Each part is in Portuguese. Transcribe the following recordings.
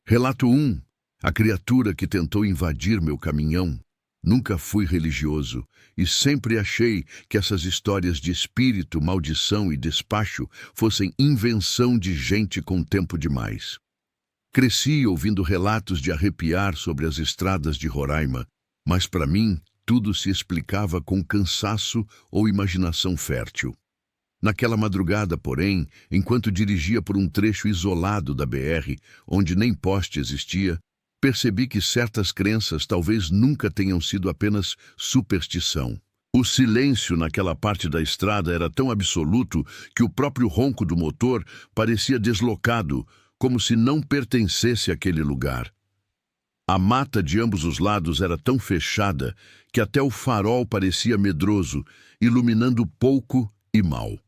Relato 1. A criatura que tentou invadir meu caminhão. Nunca fui religioso e sempre achei que essas histórias de espírito, maldição e despacho fossem invenção de gente com tempo demais. Cresci ouvindo relatos de arrepiar sobre as estradas de Roraima, mas para mim tudo se explicava com cansaço ou imaginação fértil. Naquela madrugada, porém, enquanto dirigia por um trecho isolado da BR, onde nem poste existia, percebi que certas crenças talvez nunca tenham sido apenas superstição. O silêncio naquela parte da estrada era tão absoluto que o próprio ronco do motor parecia deslocado, como se não pertencesse àquele lugar. A mata de ambos os lados era tão fechada que até o farol parecia medroso, iluminando pouco e mal.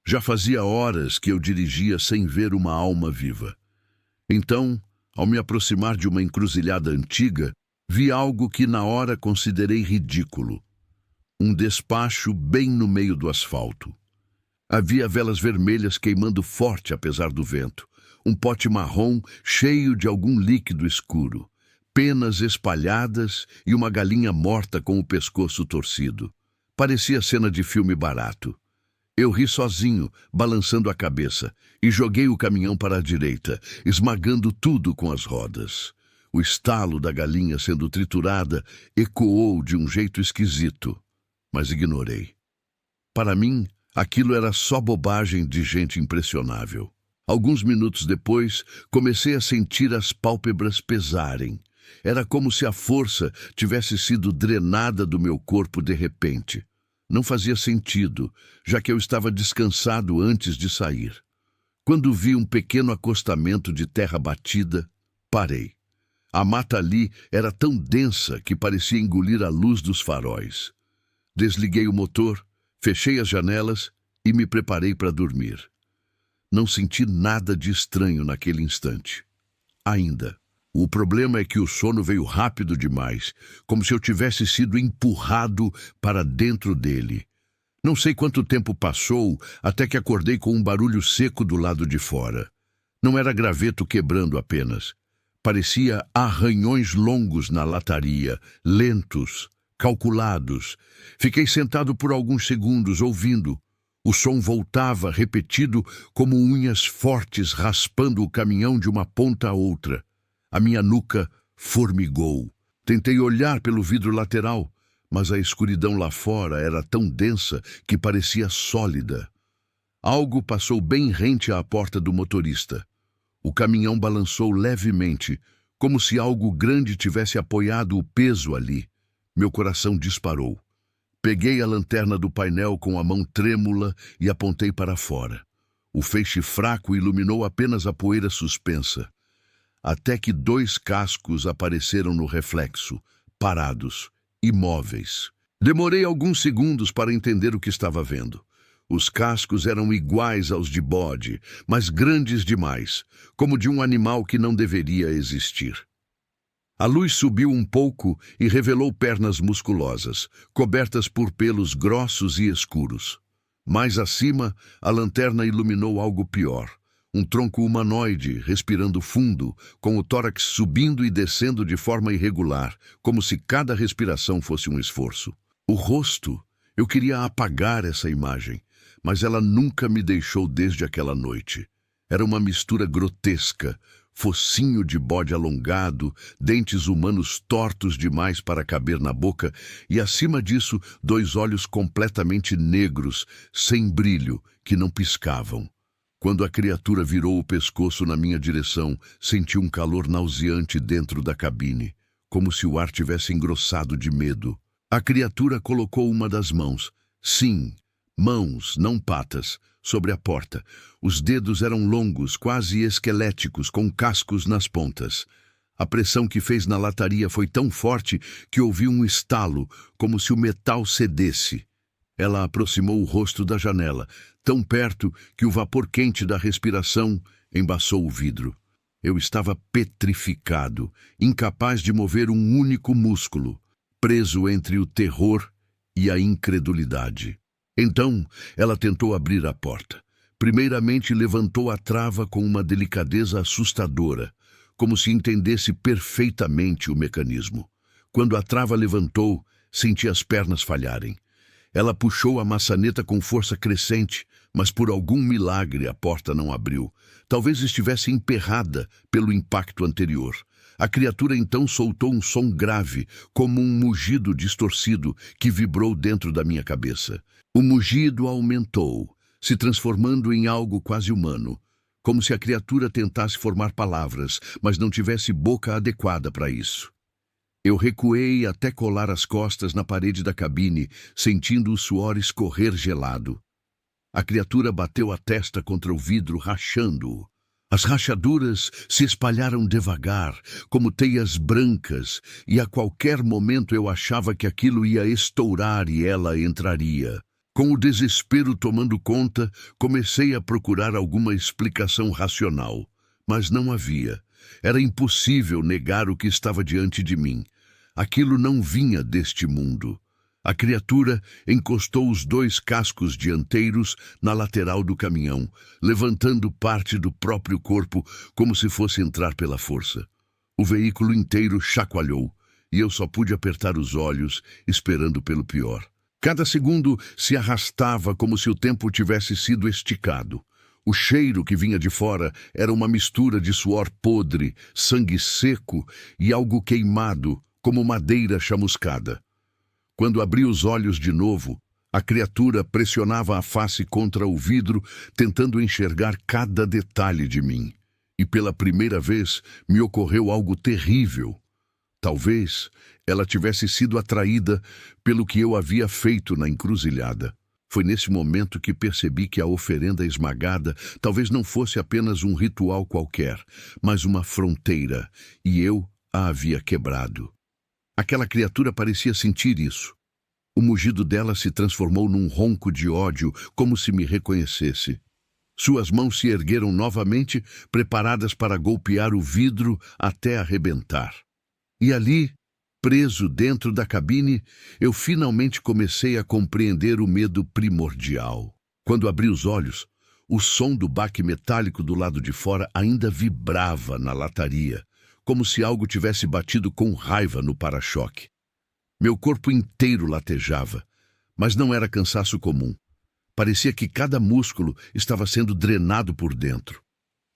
Já fazia horas que eu dirigia sem ver uma alma viva. Então, ao me aproximar de uma encruzilhada antiga, vi algo que na hora considerei ridículo. Um despacho bem no meio do asfalto. Havia velas vermelhas queimando forte apesar do vento, um pote marrom cheio de algum líquido escuro, penas espalhadas e uma galinha morta com o pescoço torcido. Parecia cena de filme barato. Eu ri sozinho, balançando a cabeça, e joguei o caminhão para a direita, esmagando tudo com as rodas. O estalo da galinha sendo triturada ecoou de um jeito esquisito, mas ignorei. Para mim, aquilo era só bobagem de gente impressionável. Alguns minutos depois, comecei a sentir as pálpebras pesarem. Era como se a força tivesse sido drenada do meu corpo de repente. Não fazia sentido, já que eu estava descansado antes de sair. Quando vi um pequeno acostamento de terra batida, parei. A mata ali era tão densa que parecia engolir a luz dos faróis. Desliguei o motor, fechei as janelas e me preparei para dormir. Não senti nada de estranho naquele instante. Ainda. O problema é que o sono veio rápido demais, como se eu tivesse sido empurrado para dentro dele. Não sei quanto tempo passou até que acordei com um barulho seco do lado de fora. Não era graveto quebrando apenas. Parecia arranhões longos na lataria, lentos, calculados. Fiquei sentado por alguns segundos, ouvindo. O som voltava, repetido, como unhas fortes raspando o caminhão de uma ponta a outra. A minha nuca formigou. Tentei olhar pelo vidro lateral, mas a escuridão lá fora era tão densa que parecia sólida. Algo passou bem rente à porta do motorista. O caminhão balançou levemente, como se algo grande tivesse apoiado o peso ali. Meu coração disparou. Peguei a lanterna do painel com a mão trêmula e apontei para fora. O feixe fraco iluminou apenas a poeira suspensa. Até que 2 cascos apareceram no reflexo, parados, imóveis. Demorei alguns segundos para entender o que estava vendo. Os cascos eram iguais aos de bode, mas grandes demais, como de um animal que não deveria existir. A luz subiu um pouco e revelou pernas musculosas, cobertas por pelos grossos e escuros. Mais acima, a lanterna iluminou algo pior. Um tronco humanoide, respirando fundo, com o tórax subindo e descendo de forma irregular, como se cada respiração fosse um esforço. O rosto, eu queria apagar essa imagem, mas ela nunca me deixou desde aquela noite. Era uma mistura grotesca, focinho de bode alongado, dentes humanos tortos demais para caber na boca e, acima disso, 2 olhos completamente negros, sem brilho, que não piscavam. Quando a criatura virou o pescoço na minha direção, senti um calor nauseante dentro da cabine, como se o ar tivesse engrossado de medo. A criatura colocou uma das mãos, sim, mãos, não patas, sobre a porta. Os dedos eram longos, quase esqueléticos, com cascos nas pontas. A pressão que fez na lataria foi tão forte que ouvi um estalo, como se o metal cedesse. Ela aproximou o rosto da janela, tão perto que o vapor quente da respiração embaçou o vidro. Eu estava petrificado, incapaz de mover um único músculo, preso entre o terror e a incredulidade. Então, ela tentou abrir a porta. Primeiramente levantou a trava com uma delicadeza assustadora, como se entendesse perfeitamente o mecanismo. Quando a trava levantou, senti as pernas falharem. Ela puxou a maçaneta com força crescente, mas por algum milagre a porta não abriu. Talvez estivesse emperrada pelo impacto anterior. A criatura então soltou um som grave, como um mugido distorcido que vibrou dentro da minha cabeça. O mugido aumentou, se transformando em algo quase humano, como se a criatura tentasse formar palavras, mas não tivesse boca adequada para isso. Eu recuei até colar as costas na parede da cabine, sentindo o suor escorrer gelado. A criatura bateu a testa contra o vidro, rachando-o. As rachaduras se espalharam devagar, como teias brancas, e a qualquer momento eu achava que aquilo ia estourar e ela entraria. Com o desespero tomando conta, comecei a procurar alguma explicação racional, mas não havia. Era impossível negar o que estava diante de mim. Aquilo não vinha deste mundo. A criatura encostou os 2 cascos dianteiros na lateral do caminhão, levantando parte do próprio corpo como se fosse entrar pela força. O veículo inteiro chacoalhou, e eu só pude apertar os olhos, esperando pelo pior. Cada segundo se arrastava como se o tempo tivesse sido esticado. O cheiro que vinha de fora era uma mistura de suor podre, sangue seco e algo queimado, como madeira chamuscada. Quando abri os olhos de novo, a criatura pressionava a face contra o vidro, tentando enxergar cada detalhe de mim. E pela primeira vez me ocorreu algo terrível. Talvez ela tivesse sido atraída pelo que eu havia feito na encruzilhada. Foi nesse momento que percebi que a oferenda esmagada talvez não fosse apenas um ritual qualquer, mas uma fronteira, e eu a havia quebrado. Aquela criatura parecia sentir isso. O mugido dela se transformou num ronco de ódio, como se me reconhecesse. Suas mãos se ergueram novamente, preparadas para golpear o vidro até arrebentar. E ali, preso dentro da cabine, eu finalmente comecei a compreender o medo primordial. Quando abri os olhos, o som do baque metálico do lado de fora ainda vibrava na lataria, como se algo tivesse batido com raiva no para-choque. Meu corpo inteiro latejava, mas não era cansaço comum. Parecia que cada músculo estava sendo drenado por dentro.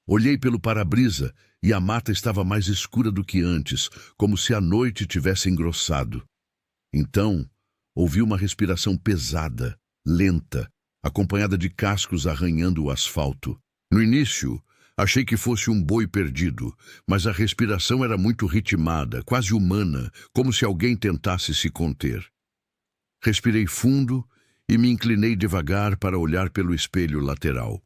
Olhei pelo para-brisa e a mata estava mais escura do que antes, como se a noite tivesse engrossado. Então, ouvi uma respiração pesada, lenta, acompanhada de cascos arranhando o asfalto. No início, achei que fosse um boi perdido, mas a respiração era muito ritmada, quase humana, como se alguém tentasse se conter. Respirei fundo e me inclinei devagar para olhar pelo espelho lateral.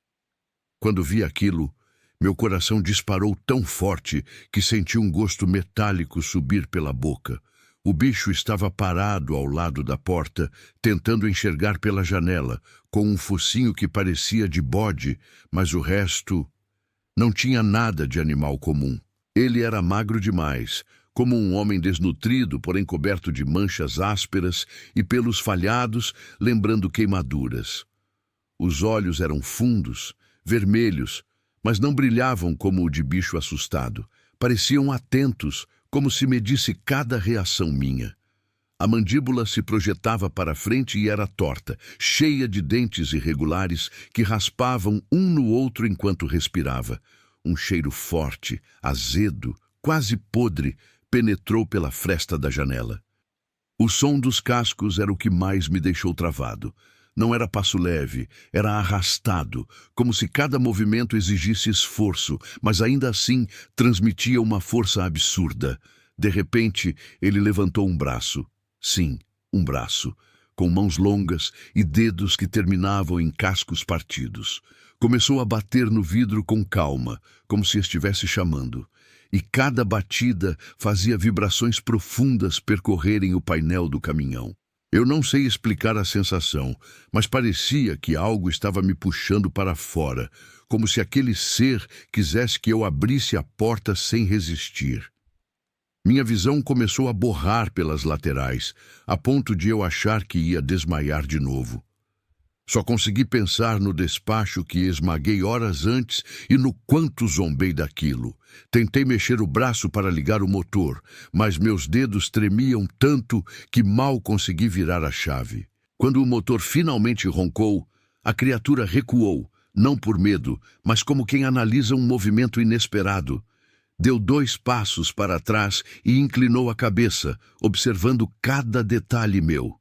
Quando vi aquilo, meu coração disparou tão forte que senti um gosto metálico subir pela boca. O bicho estava parado ao lado da porta, tentando enxergar pela janela, com um focinho que parecia de bode, mas o resto não tinha nada de animal comum. Ele era magro demais, como um homem desnutrido, porém coberto de manchas ásperas e pelos falhados, lembrando queimaduras. Os olhos eram fundos, vermelhos, mas não brilhavam como o de bicho assustado. Pareciam atentos, como se medisse cada reação minha. A mandíbula se projetava para frente e era torta, cheia de dentes irregulares que raspavam um no outro enquanto respirava. Um cheiro forte, azedo, quase podre, penetrou pela fresta da janela. O som dos cascos era o que mais me deixou travado. Não era passo leve, era arrastado, como se cada movimento exigisse esforço, mas ainda assim transmitia uma força absurda. De repente, ele levantou um braço. Sim, um braço, com mãos longas e dedos que terminavam em cascos partidos. Começou a bater no vidro com calma, como se estivesse chamando. E cada batida fazia vibrações profundas percorrerem o painel do caminhão. Eu não sei explicar a sensação, mas parecia que algo estava me puxando para fora, como se aquele ser quisesse que eu abrisse a porta sem resistir. Minha visão começou a borrar pelas laterais, a ponto de eu achar que ia desmaiar de novo. Só consegui pensar no despacho que esmaguei horas antes e no quanto zombei daquilo. Tentei mexer o braço para ligar o motor, mas meus dedos tremiam tanto que mal consegui virar a chave. Quando o motor finalmente roncou, a criatura recuou, não por medo, mas como quem analisa um movimento inesperado. Deu 2 passos para trás e inclinou a cabeça, observando cada detalhe meu.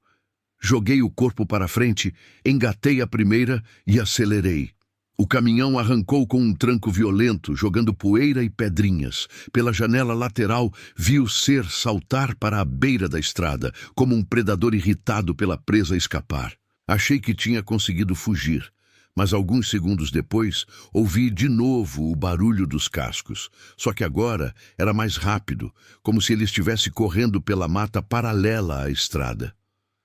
Joguei o corpo para frente, engatei a primeira e acelerei. O caminhão arrancou com um tranco violento, jogando poeira e pedrinhas. Pela janela lateral, vi o ser saltar para a beira da estrada, como um predador irritado pela presa escapar. Achei que tinha conseguido fugir, mas alguns segundos depois, ouvi de novo o barulho dos cascos. Só que agora era mais rápido, como se ele estivesse correndo pela mata paralela à estrada.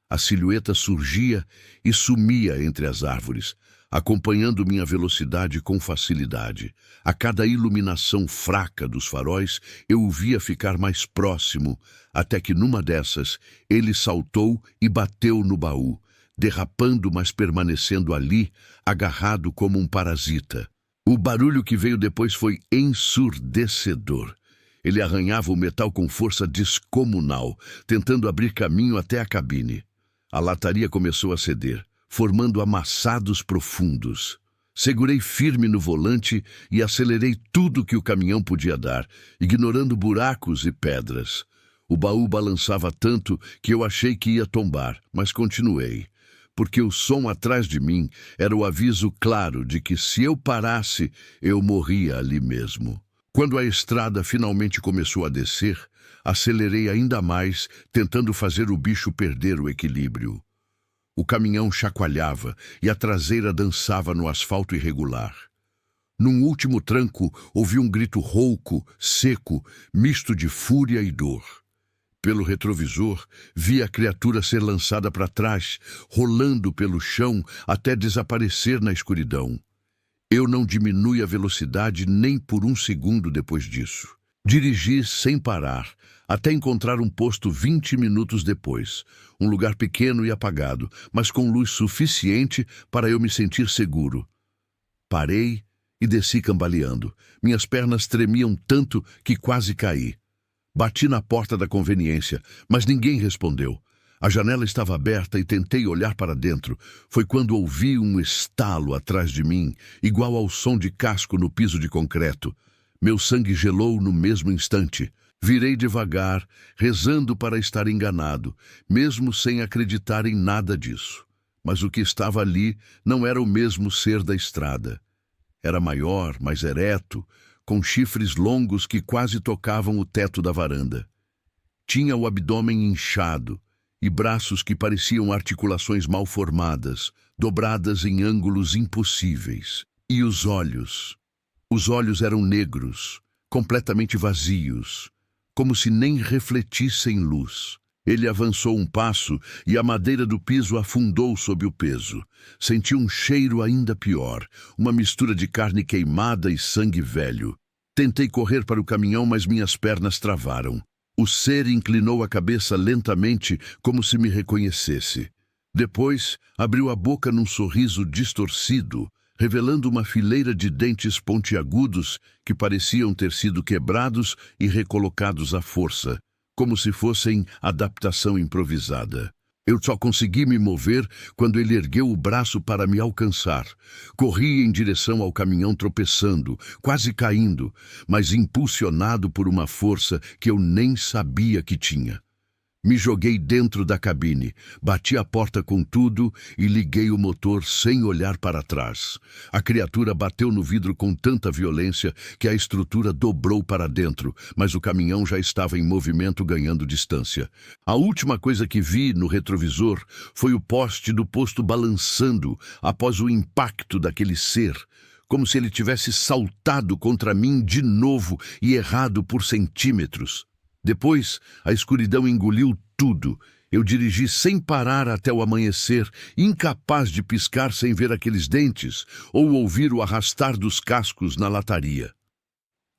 A silhueta surgia e sumia entre as árvores, acompanhando minha velocidade com facilidade. A cada iluminação fraca dos faróis, eu o via ficar mais próximo, até que numa dessas, ele saltou e bateu no baú, derrapando, mas permanecendo ali, agarrado como um parasita. O barulho que veio depois foi ensurdecedor. Ele arranhava o metal com força descomunal, tentando abrir caminho até a cabine. A lataria começou a ceder, formando amassados profundos. Segurei firme no volante e acelerei tudo que o caminhão podia dar, ignorando buracos e pedras. O baú balançava tanto que eu achei que ia tombar, mas continuei, porque o som atrás de mim era o aviso claro de que se eu parasse, eu morria ali mesmo. Quando a estrada finalmente começou a descer, acelerei ainda mais, tentando fazer o bicho perder o equilíbrio. O caminhão chacoalhava e a traseira dançava no asfalto irregular. Num último tranco, ouvi um grito rouco, seco, misto de fúria e dor. Pelo retrovisor, vi a criatura ser lançada para trás, rolando pelo chão até desaparecer na escuridão. Eu não diminui a velocidade nem por um segundo depois disso. Dirigi sem parar, até encontrar um posto 20 minutos depois. Um lugar pequeno e apagado, mas com luz suficiente para eu me sentir seguro. Parei e desci cambaleando. Minhas pernas tremiam tanto que quase caí. Bati na porta da conveniência, mas ninguém respondeu. A janela estava aberta e tentei olhar para dentro. Foi quando ouvi um estalo atrás de mim, igual ao som de casco no piso de concreto. Meu sangue gelou no mesmo instante. Virei devagar, rezando para estar enganado, mesmo sem acreditar em nada disso. Mas o que estava ali não era o mesmo ser da estrada. Era maior, mais ereto, com chifres longos que quase tocavam o teto da varanda. Tinha o abdômen inchado e braços que pareciam articulações mal formadas, dobradas em ângulos impossíveis. E os olhos? Os olhos eram negros, completamente vazios, como se nem refletissem luz. Ele avançou um passo e a madeira do piso afundou sob o peso. Senti um cheiro ainda pior, uma mistura de carne queimada e sangue velho. Tentei correr para o caminhão, mas minhas pernas travaram. O ser inclinou a cabeça lentamente, como se me reconhecesse. Depois, abriu a boca num sorriso distorcido, revelando uma fileira de dentes pontiagudos que pareciam ter sido quebrados e recolocados à força, como se fossem adaptação improvisada. Eu só consegui me mover quando ele ergueu o braço para me alcançar. Corri em direção ao caminhão tropeçando, quase caindo, mas impulsionado por uma força que eu nem sabia que tinha. Me joguei dentro da cabine, bati a porta com tudo e liguei o motor sem olhar para trás. A criatura bateu no vidro com tanta violência que a estrutura dobrou para dentro, mas o caminhão já estava em movimento, ganhando distância. A última coisa que vi no retrovisor foi o poste do posto balançando após o impacto daquele ser, como se ele tivesse saltado contra mim de novo e errado por centímetros. Depois, a escuridão engoliu tudo. Eu dirigi sem parar até o amanhecer, incapaz de piscar sem ver aqueles dentes ou ouvir o arrastar dos cascos na lataria.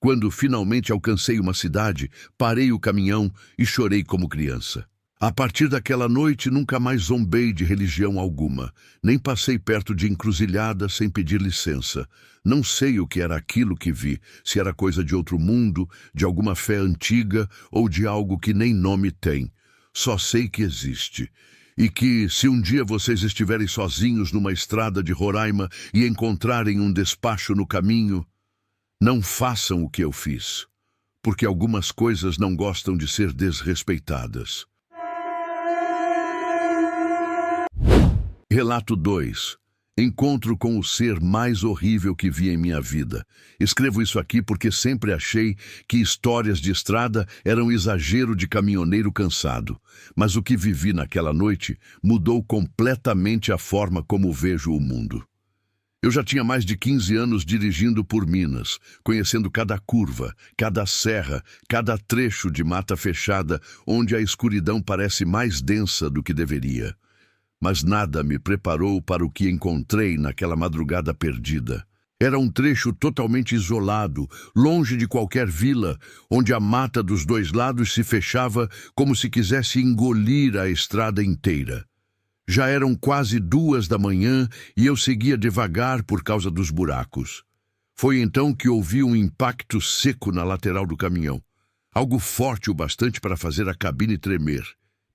Quando finalmente alcancei uma cidade, parei o caminhão e chorei como criança. A partir daquela noite, nunca mais zombei de religião alguma, nem passei perto de encruzilhada sem pedir licença. Não sei o que era aquilo que vi, se era coisa de outro mundo, de alguma fé antiga ou de algo que nem nome tem. Só sei que existe. E que, se um dia vocês estiverem sozinhos numa estrada de Roraima e encontrarem um despacho no caminho, não façam o que eu fiz, porque algumas coisas não gostam de ser desrespeitadas. Relato 2. Encontro com o ser mais horrível que vi em minha vida. Escrevo isso aqui porque sempre achei que histórias de estrada eram exagero de caminhoneiro cansado. Mas o que vivi naquela noite mudou completamente a forma como vejo o mundo. Eu já tinha mais de 15 anos dirigindo por Minas, conhecendo cada curva, cada serra, cada trecho de mata fechada, onde a escuridão parece mais densa do que deveria. Mas nada me preparou para o que encontrei naquela madrugada perdida. Era um trecho totalmente isolado, longe de qualquer vila, onde a mata dos dois lados se fechava como se quisesse engolir a estrada inteira. Já eram quase 2 da manhã e eu seguia devagar por causa dos buracos. Foi então que ouvi um impacto seco na lateral do caminhão. Algo forte o bastante para fazer a cabine tremer.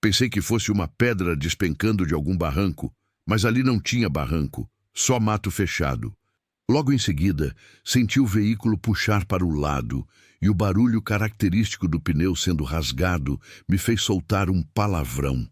Pensei que fosse uma pedra despencando de algum barranco, mas ali não tinha barranco, só mato fechado. Logo em seguida, senti o veículo puxar para o lado e o barulho característico do pneu sendo rasgado me fez soltar um palavrão.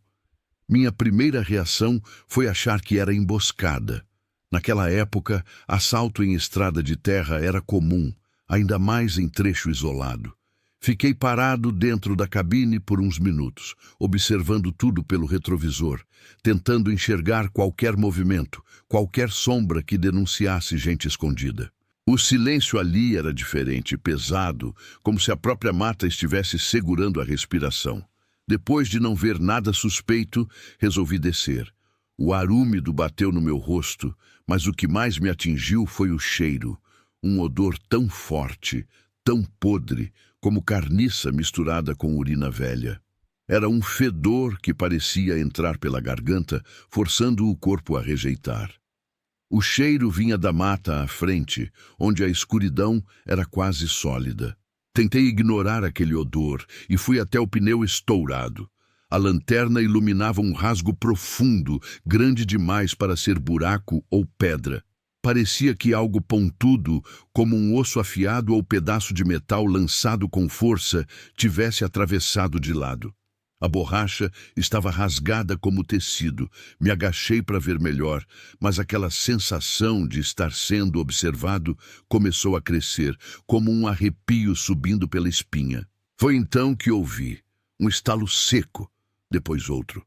Minha primeira reação foi achar que era emboscada. Naquela época, assalto em estrada de terra era comum, ainda mais em trecho isolado. Fiquei parado dentro da cabine por uns minutos, observando tudo pelo retrovisor, tentando enxergar qualquer movimento, qualquer sombra que denunciasse gente escondida. O silêncio ali era diferente, pesado, como se a própria mata estivesse segurando a respiração. Depois de não ver nada suspeito, resolvi descer. O ar úmido bateu no meu rosto, mas o que mais me atingiu foi o cheiro. Um odor tão forte, tão podre, como carniça misturada com urina velha. Era um fedor que parecia entrar pela garganta, forçando o corpo a rejeitar. O cheiro vinha da mata à frente, onde a escuridão era quase sólida. Tentei ignorar aquele odor e fui até o pneu estourado. A lanterna iluminava um rasgo profundo, grande demais para ser buraco ou pedra. Parecia que algo pontudo, como um osso afiado ou pedaço de metal lançado com força, tivesse atravessado de lado. A borracha estava rasgada como tecido. Me agachei para ver melhor, mas aquela sensação de estar sendo observado começou a crescer, como um arrepio subindo pela espinha. Foi então que ouvi um estalo seco, depois outro,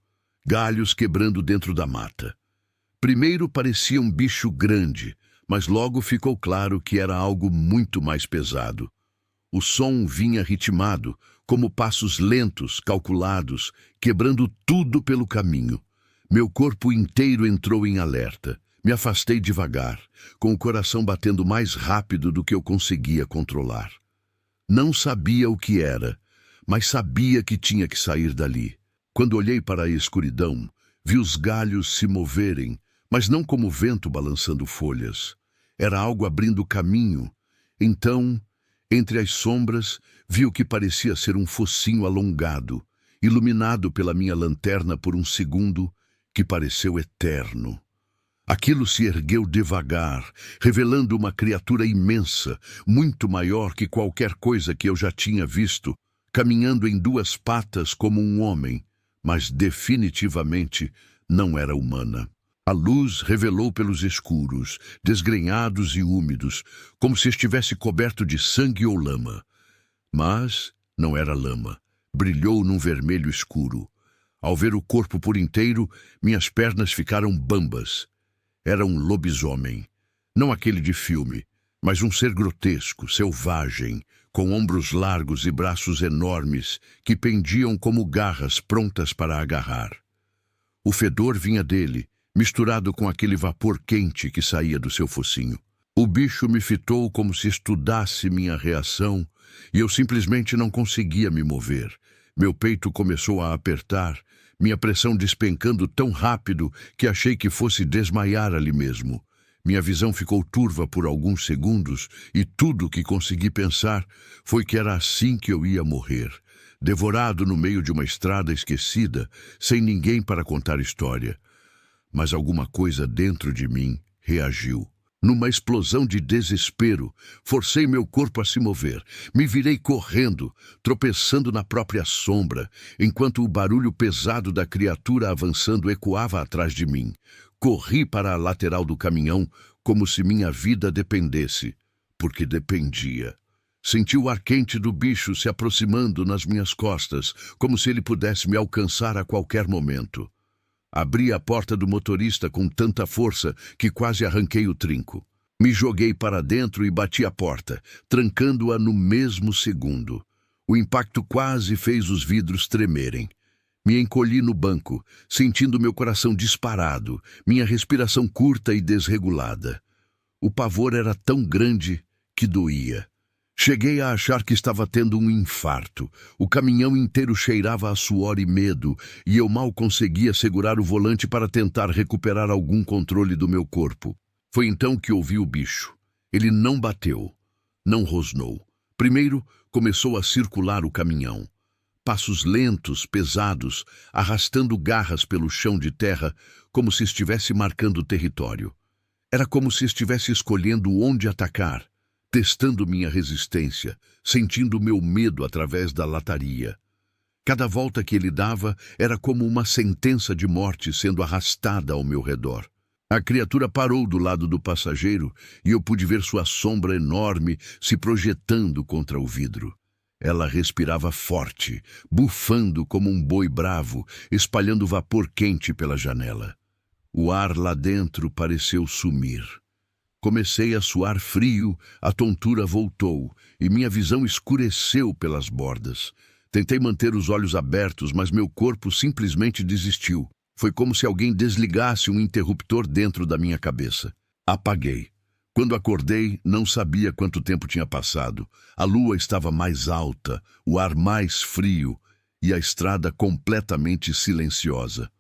galhos quebrando dentro da mata. Primeiro parecia um bicho grande, mas logo ficou claro que era algo muito mais pesado. O som vinha ritmado, como passos lentos, calculados, quebrando tudo pelo caminho. Meu corpo inteiro entrou em alerta. Me afastei devagar, com o coração batendo mais rápido do que eu conseguia controlar. Não sabia o que era, mas sabia que tinha que sair dali. Quando olhei para a escuridão, vi os galhos se moverem, mas não como vento balançando folhas. Era algo abrindo caminho. Então, entre as sombras, vi o que parecia ser um focinho alongado, iluminado pela minha lanterna por um segundo que pareceu eterno. Aquilo se ergueu devagar, revelando uma criatura imensa, muito maior que qualquer coisa que eu já tinha visto, caminhando em 2 patas como um homem, mas definitivamente não era humana. A luz revelou pelos escuros, desgrenhados e úmidos, como se estivesse coberto de sangue ou lama. Mas não era lama. Brilhou num vermelho escuro. Ao ver o corpo por inteiro, minhas pernas ficaram bambas. Era um lobisomem. Não aquele de filme, mas um ser grotesco, selvagem, com ombros largos e braços enormes que pendiam como garras prontas para agarrar. O fedor vinha dele, misturado com aquele vapor quente que saía do seu focinho. O bicho me fitou como se estudasse minha reação e eu simplesmente não conseguia me mover. Meu peito começou a apertar minha pressão despencando tão rápido que achei que fosse desmaiar ali mesmo. Minha visão ficou turva por alguns segundos e tudo o que consegui pensar foi que era assim que eu ia morrer, devorado no meio de uma estrada esquecida, sem ninguém para contar história. Mas alguma coisa dentro de mim reagiu. Numa explosão de desespero, forcei meu corpo a se mover. Me virei correndo, tropeçando na própria sombra, enquanto o barulho pesado da criatura avançando ecoava atrás de mim. Corri para a lateral do caminhão como se minha vida dependesse, porque dependia. Senti o ar quente do bicho se aproximando nas minhas costas, como se ele pudesse me alcançar a qualquer momento. Abri a porta do motorista com tanta força que quase arranquei o trinco. Me joguei para dentro e bati a porta, trancando-a no mesmo segundo. O impacto quase fez os vidros tremerem. Me encolhi no banco, sentindo meu coração disparado, minha respiração curta e desregulada. O pavor era tão grande que doía. Cheguei a achar que estava tendo um infarto. O caminhão inteiro cheirava a suor e medo, e eu mal conseguia segurar o volante para tentar recuperar algum controle do meu corpo. Foi então que ouvi o bicho. Ele não bateu, não rosnou. Primeiro, começou a circular o caminhão. Passos lentos, pesados, arrastando garras pelo chão de terra, como se estivesse marcando território. Era como se estivesse escolhendo onde atacar, testando minha resistência, sentindo meu medo através da lataria. Cada volta que ele dava era como uma sentença de morte sendo arrastada ao meu redor. A criatura parou do lado do passageiro e eu pude ver sua sombra enorme se projetando contra o vidro. Ela respirava forte, bufando como um boi bravo, espalhando vapor quente pela janela. O ar lá dentro pareceu sumir. Comecei a suar frio, a tontura voltou e minha visão escureceu pelas bordas. Tentei manter os olhos abertos, mas meu corpo simplesmente desistiu. Foi como se alguém desligasse um interruptor dentro da minha cabeça. Apaguei. Quando acordei, não sabia quanto tempo tinha passado. A lua estava mais alta, o ar mais frio e a estrada completamente silenciosa.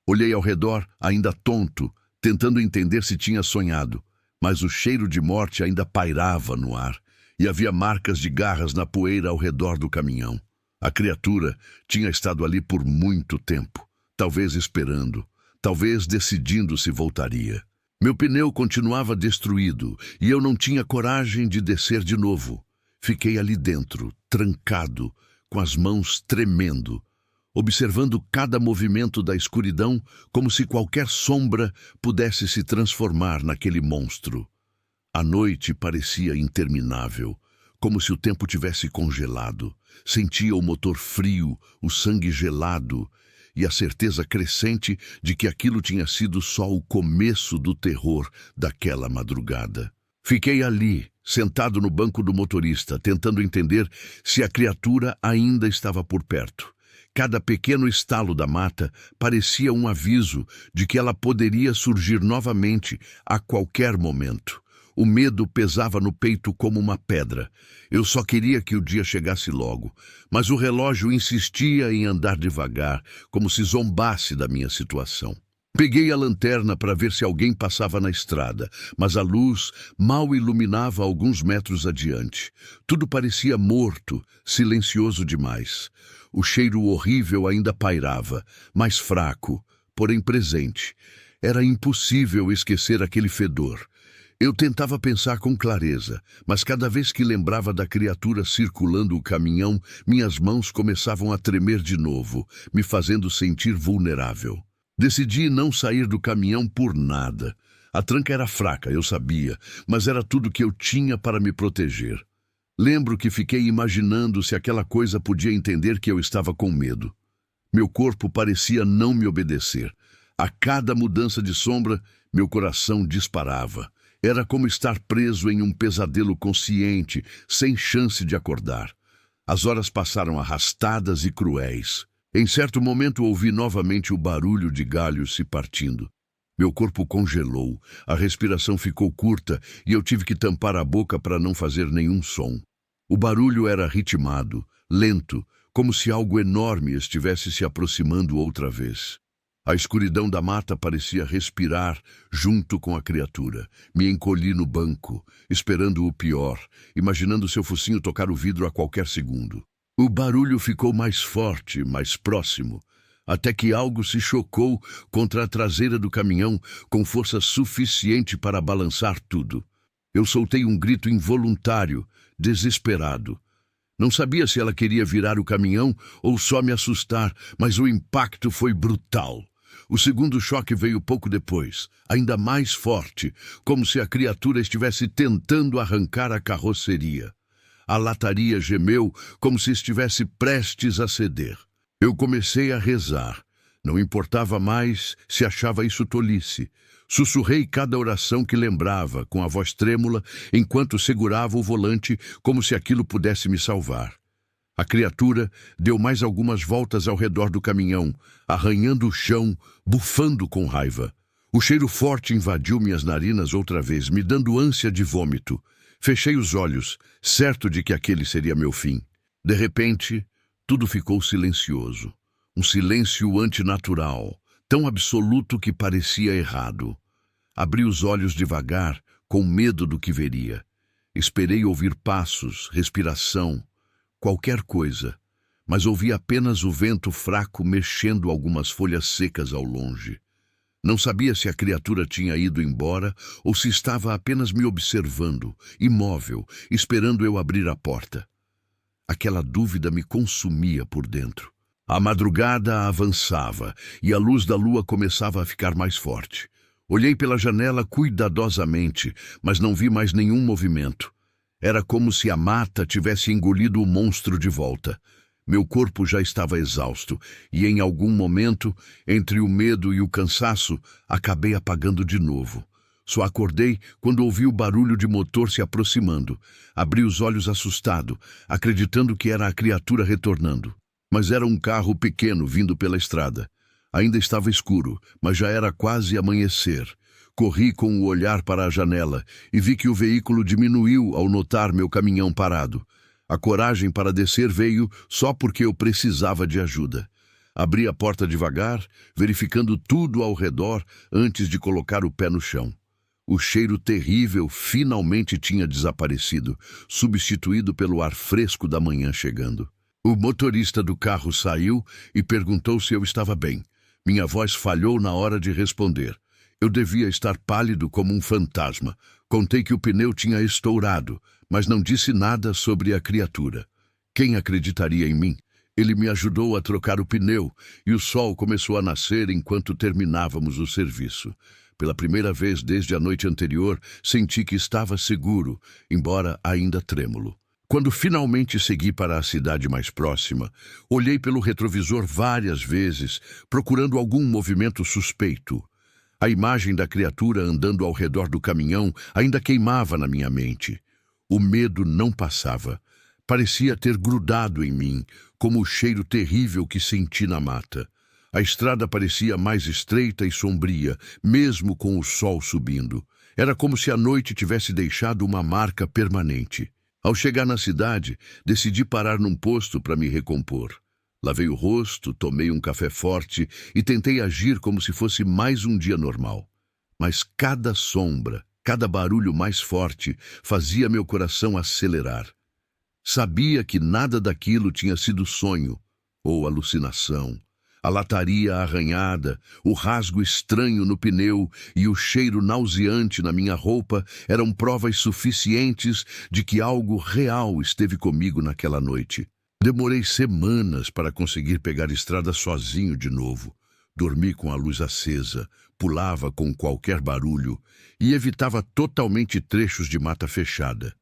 Olhei ao redor, ainda tonto, tentando entender se tinha sonhado, mas o cheiro de morte ainda pairava no ar e havia marcas de garras na poeira ao redor do caminhão. A criatura tinha estado ali por muito tempo, talvez esperando, talvez decidindo se voltaria. Meu pneu continuava destruído e eu não tinha coragem de descer de novo. Fiquei ali dentro, trancado, com as mãos tremendo, observando cada movimento da escuridão como se qualquer sombra pudesse se transformar naquele monstro. A noite parecia interminável, como se o tempo tivesse congelado. Sentia o motor frio, o sangue gelado e a certeza crescente de que aquilo tinha sido só o começo do terror daquela madrugada. Fiquei ali, sentado no banco do motorista, tentando entender se a criatura ainda estava por perto. Cada pequeno estalo da mata parecia um aviso de que ela poderia surgir novamente a qualquer momento. O medo pesava no peito como uma pedra. Eu só queria que o dia chegasse logo, mas o relógio insistia em andar devagar, como se zombasse da minha situação. Peguei a lanterna para ver se alguém passava na estrada, mas a luz mal iluminava alguns metros adiante. Tudo parecia morto, silencioso demais. O cheiro horrível ainda pairava, mais fraco, porém presente. Era impossível esquecer aquele fedor. Eu tentava pensar com clareza, mas cada vez que lembrava da criatura circulando o caminhão, minhas mãos começavam a tremer de novo, me fazendo sentir vulnerável. Decidi não sair do caminhão por nada. A tranca era fraca, eu sabia, mas era tudo que eu tinha para me proteger. Lembro que fiquei imaginando se aquela coisa podia entender que eu estava com medo. Meu corpo parecia não me obedecer. A cada mudança de sombra, meu coração disparava. Era como estar preso em um pesadelo consciente, sem chance de acordar. As horas passaram arrastadas e cruéis. Em certo momento ouvi novamente o barulho de galhos se partindo. Meu corpo congelou, a respiração ficou curta e eu tive que tampar a boca para não fazer nenhum som. O barulho era ritmado, lento, como se algo enorme estivesse se aproximando outra vez. A escuridão da mata parecia respirar junto com a criatura. Me encolhi no banco, esperando o pior, imaginando seu focinho tocar o vidro a qualquer segundo. O barulho ficou mais forte, mais próximo, até que algo se chocou contra a traseira do caminhão com força suficiente para balançar tudo. Eu soltei um grito involuntário, desesperado. Não sabia se ela queria virar o caminhão ou só me assustar, mas o impacto foi brutal. O segundo choque veio pouco depois, ainda mais forte, como se a criatura estivesse tentando arrancar a carroceria. A lataria gemeu como se estivesse prestes a ceder. Eu comecei a rezar. Não importava mais se achava isso tolice. Sussurrei cada oração que lembrava, com a voz trêmula, enquanto segurava o volante como se aquilo pudesse me salvar. A criatura deu mais algumas voltas ao redor do caminhão, arranhando o chão, bufando com raiva. O cheiro forte invadiu minhas narinas outra vez, me dando ânsia de vômito. Fechei os olhos, certo de que aquele seria meu fim. De repente, tudo ficou silencioso. Um silêncio antinatural, tão absoluto que parecia errado. Abri os olhos devagar, com medo do que veria. Esperei ouvir passos, respiração, qualquer coisa, mas ouvi apenas o vento fraco mexendo algumas folhas secas ao longe. Não sabia se a criatura tinha ido embora ou se estava apenas me observando, imóvel, esperando eu abrir a porta. Aquela dúvida me consumia por dentro. A madrugada avançava e a luz da lua começava a ficar mais forte. Olhei pela janela cuidadosamente, mas não vi mais nenhum movimento. Era como se a mata tivesse engolido o monstro de volta. Meu corpo já estava exausto e, em algum momento, entre o medo e o cansaço, acabei apagando de novo. Só acordei quando ouvi o barulho de motor se aproximando. Abri os olhos assustado, acreditando que era a criatura retornando. Mas era um carro pequeno vindo pela estrada. Ainda estava escuro, mas já era quase amanhecer. Corri com o olhar para a janela e vi que o veículo diminuiu ao notar meu caminhão parado. A coragem para descer veio só porque eu precisava de ajuda. Abri a porta devagar, verificando tudo ao redor antes de colocar o pé no chão. O cheiro terrível finalmente tinha desaparecido, substituído pelo ar fresco da manhã chegando. O motorista do carro saiu e perguntou se eu estava bem. Minha voz falhou na hora de responder. Eu devia estar pálido como um fantasma. Contei que o pneu tinha estourado, mas não disse nada sobre a criatura. Quem acreditaria em mim? Ele me ajudou a trocar o pneu e o sol começou a nascer enquanto terminávamos o serviço. Pela primeira vez desde a noite anterior, senti que estava seguro, embora ainda trêmulo. Quando finalmente segui para a cidade mais próxima, olhei pelo retrovisor várias vezes, procurando algum movimento suspeito. A imagem da criatura andando ao redor do caminhão ainda queimava na minha mente. O medo não passava. Parecia ter grudado em mim, como o cheiro terrível que senti na mata. A estrada parecia mais estreita e sombria, mesmo com o sol subindo. Era como se a noite tivesse deixado uma marca permanente. Ao chegar na cidade, decidi parar num posto para me recompor. Lavei o rosto, tomei um café forte e tentei agir como se fosse mais um dia normal. Mas cada sombra, cada barulho mais forte fazia meu coração acelerar. Sabia que nada daquilo tinha sido sonho ou alucinação. A lataria arranhada, o rasgo estranho no pneu e o cheiro nauseante na minha roupa eram provas suficientes de que algo real esteve comigo naquela noite. Demorei semanas para conseguir pegar estrada sozinho de novo. Dormi com a luz acesa, pulava com qualquer barulho e evitava totalmente trechos de mata fechada.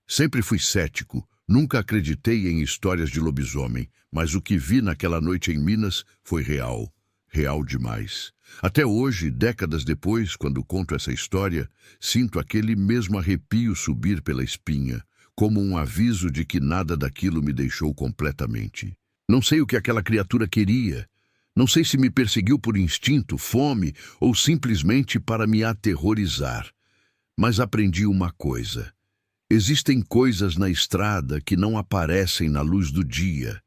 Sempre fui cético, nunca acreditei em histórias de lobisomem, mas o que vi naquela noite em Minas foi real, real demais. Até hoje, décadas depois, quando conto essa história, sinto aquele mesmo arrepio subir pela espinha, como um aviso de que nada daquilo me deixou completamente. Não sei o que aquela criatura queria. Não sei se me perseguiu por instinto, fome ou simplesmente para me aterrorizar. Mas aprendi uma coisa. Existem coisas na estrada que não aparecem na luz do dia,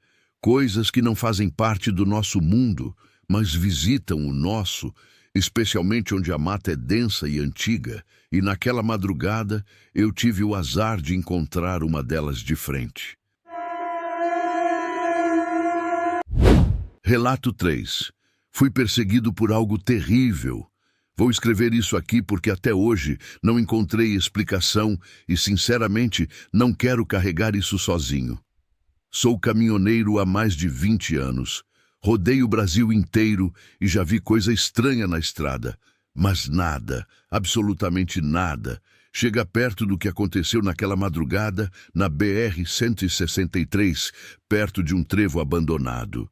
coisas que não fazem parte do nosso mundo, mas visitam o nosso, especialmente onde a mata é densa e antiga, e naquela madrugada eu tive o azar de encontrar uma delas de frente. Relato 3. Fui perseguido por algo terrível. Vou escrever isso aqui porque até hoje não encontrei explicação e, sinceramente, não quero carregar isso sozinho. Sou caminhoneiro há mais de 20 anos. Rodei o Brasil inteiro e já vi coisa estranha na estrada. Mas nada, absolutamente nada, chega perto do que aconteceu naquela madrugada na BR-163, perto de um trevo abandonado.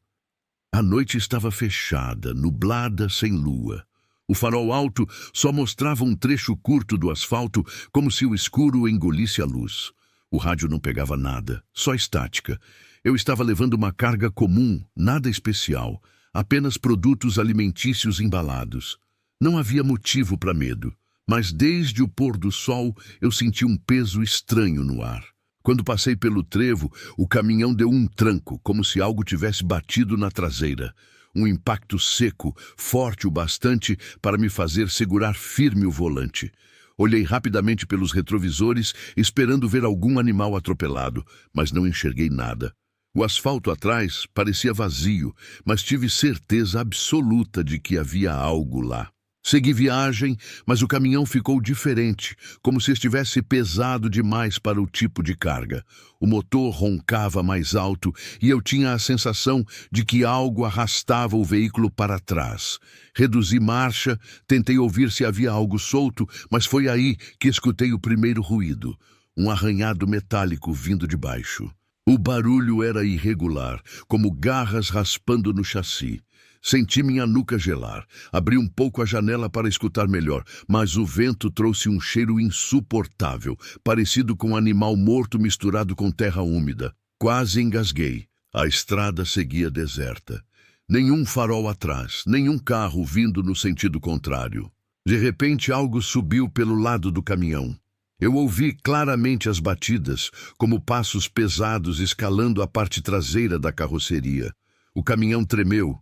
A noite estava fechada, nublada, sem lua. O farol alto só mostrava um trecho curto do asfalto, como se o escuro engolisse a luz. O rádio não pegava nada, só estática. Eu estava levando uma carga comum, nada especial, apenas produtos alimentícios embalados. Não havia motivo para medo, mas desde o pôr do sol eu senti um peso estranho no ar. Quando passei pelo trevo, o caminhão deu um tranco, como se algo tivesse batido na traseira. Um impacto seco, forte o bastante para me fazer segurar firme o volante. Olhei rapidamente pelos retrovisores, esperando ver algum animal atropelado, mas não enxerguei nada. O asfalto atrás parecia vazio, mas tive certeza absoluta de que havia algo lá. Segui viagem, mas o caminhão ficou diferente, como se estivesse pesado demais para o tipo de carga. O motor roncava mais alto e eu tinha a sensação de que algo arrastava o veículo para trás. Reduzi marcha, tentei ouvir se havia algo solto, mas foi aí que escutei o primeiro ruído, um arranhado metálico vindo de baixo. O barulho era irregular, como garras raspando no chassi. Senti minha nuca gelar. Abri um pouco a janela para escutar melhor, mas o vento trouxe um cheiro insuportável, parecido com um animal morto misturado com terra úmida. Quase engasguei. A estrada seguia deserta. Nenhum farol atrás, nenhum carro vindo no sentido contrário. De repente, algo subiu pelo lado do caminhão. Eu ouvi claramente as batidas, como passos pesados escalando a parte traseira da carroceria. O caminhão tremeu.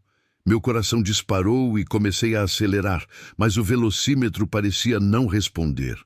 Meu coração disparou e comecei a acelerar, mas o velocímetro parecia não responder.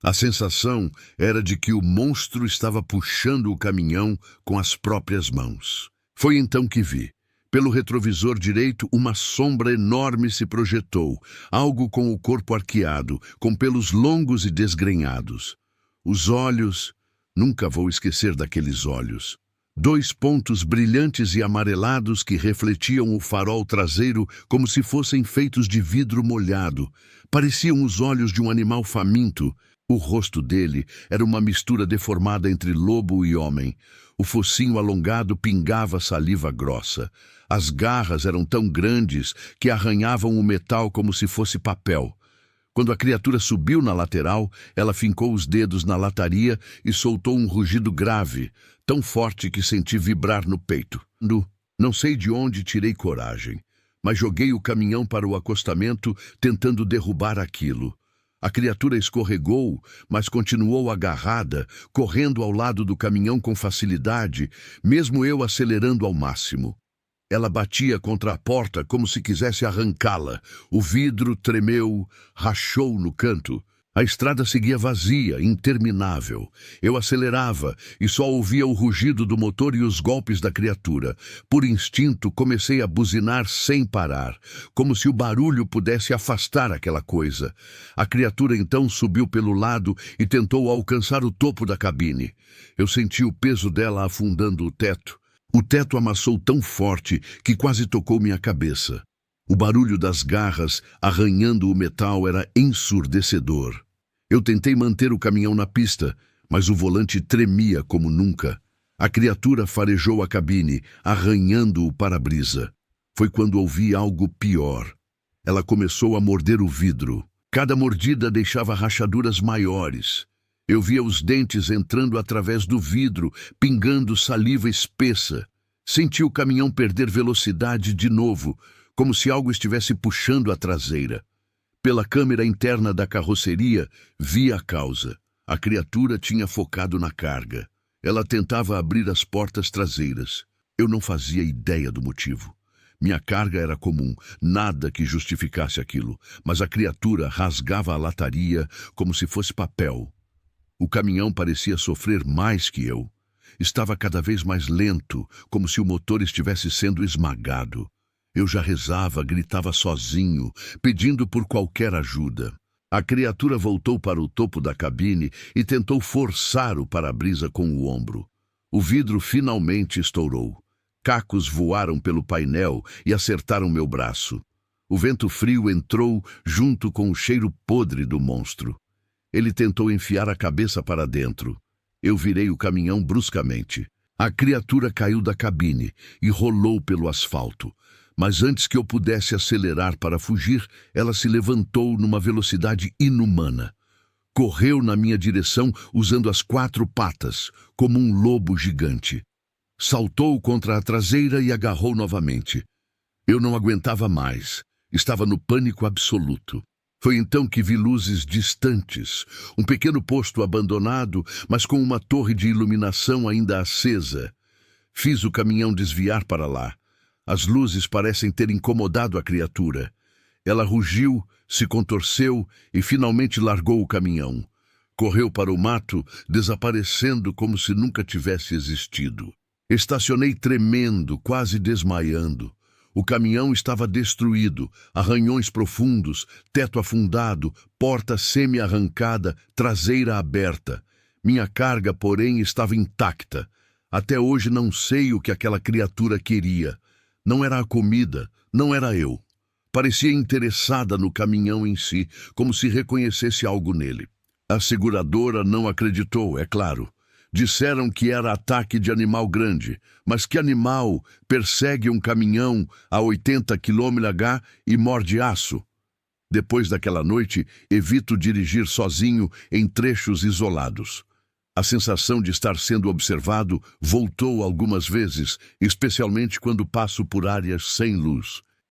A sensação era de que o monstro estava puxando o caminhão com as próprias mãos. Foi então que vi. Pelo retrovisor direito, uma sombra enorme se projetou, algo com o corpo arqueado, com pelos longos e desgrenhados. Os olhos... Nunca vou esquecer daqueles olhos. 2 pontos brilhantes e amarelados que refletiam o farol traseiro como se fossem feitos de vidro molhado. Pareciam os olhos de um animal faminto. O rosto dele era uma mistura deformada entre lobo e homem. O focinho alongado pingava saliva grossa. As garras eram tão grandes que arranhavam o metal como se fosse papel. Quando a criatura subiu na lateral, ela fincou os dedos na lataria e soltou um rugido grave, tão forte que senti vibrar no peito. Não sei de onde tirei coragem, mas joguei o caminhão para o acostamento, tentando derrubar aquilo. A criatura escorregou, mas continuou agarrada, correndo ao lado do caminhão com facilidade, mesmo eu acelerando ao máximo. Ela batia contra a porta como se quisesse arrancá-la. O vidro tremeu, rachou no canto. A estrada seguia vazia, interminável. Eu acelerava e só ouvia o rugido do motor e os golpes da criatura. Por instinto, comecei a buzinar sem parar, como se o barulho pudesse afastar aquela coisa. A criatura então subiu pelo lado e tentou alcançar o topo da cabine. Eu senti o peso dela afundando o teto. O teto amassou tão forte que quase tocou minha cabeça. O barulho das garras arranhando o metal era ensurdecedor. Eu tentei manter o caminhão na pista, mas o volante tremia como nunca. A criatura farejou a cabine, arranhando o para-brisa. Foi quando ouvi algo pior. Ela começou a morder o vidro. Cada mordida deixava rachaduras maiores. Eu via os dentes entrando através do vidro, pingando saliva espessa. Senti o caminhão perder velocidade de novo, como se algo estivesse puxando a traseira. Pela câmera interna da carroceria, vi a causa. A criatura tinha focado na carga. Ela tentava abrir as portas traseiras. Eu não fazia ideia do motivo. Minha carga era comum, nada que justificasse aquilo, mas a criatura rasgava a lataria como se fosse papel. O caminhão parecia sofrer mais que eu. Estava cada vez mais lento, como se o motor estivesse sendo esmagado. Eu já rezava, gritava sozinho, pedindo por qualquer ajuda. A criatura voltou para o topo da cabine e tentou forçar o para-brisa com o ombro. O vidro finalmente estourou. Cacos voaram pelo painel e acertaram meu braço. O vento frio entrou junto com o cheiro podre do monstro. Ele tentou enfiar a cabeça para dentro. Eu virei o caminhão bruscamente. A criatura caiu da cabine e rolou pelo asfalto. Mas antes que eu pudesse acelerar para fugir, ela se levantou numa velocidade inumana. Correu na minha direção usando as 4 patas, como um lobo gigante. Saltou contra a traseira e agarrou novamente. Eu não aguentava mais. Estava no pânico absoluto. Foi então que vi luzes distantes, um pequeno posto abandonado, mas com uma torre de iluminação ainda acesa. Fiz o caminhão desviar para lá. As luzes parecem ter incomodado a criatura. Ela rugiu, se contorceu e finalmente largou o caminhão. Correu para o mato, desaparecendo como se nunca tivesse existido. Estacionei tremendo, quase desmaiando. O caminhão estava destruído, arranhões profundos, teto afundado, porta semi-arrancada, traseira aberta. Minha carga, porém, estava intacta. Até hoje não sei o que aquela criatura queria. Não era a comida, não era eu. Parecia interessada no caminhão em si, como se reconhecesse algo nele. A seguradora não acreditou, é claro. Disseram que era ataque de animal grande, mas que animal persegue um caminhão a 80 km/h e morde aço? Depois daquela noite, evito dirigir sozinho em trechos isolados. A sensação de estar sendo observado voltou algumas vezes, especialmente quando passo por áreas sem luz.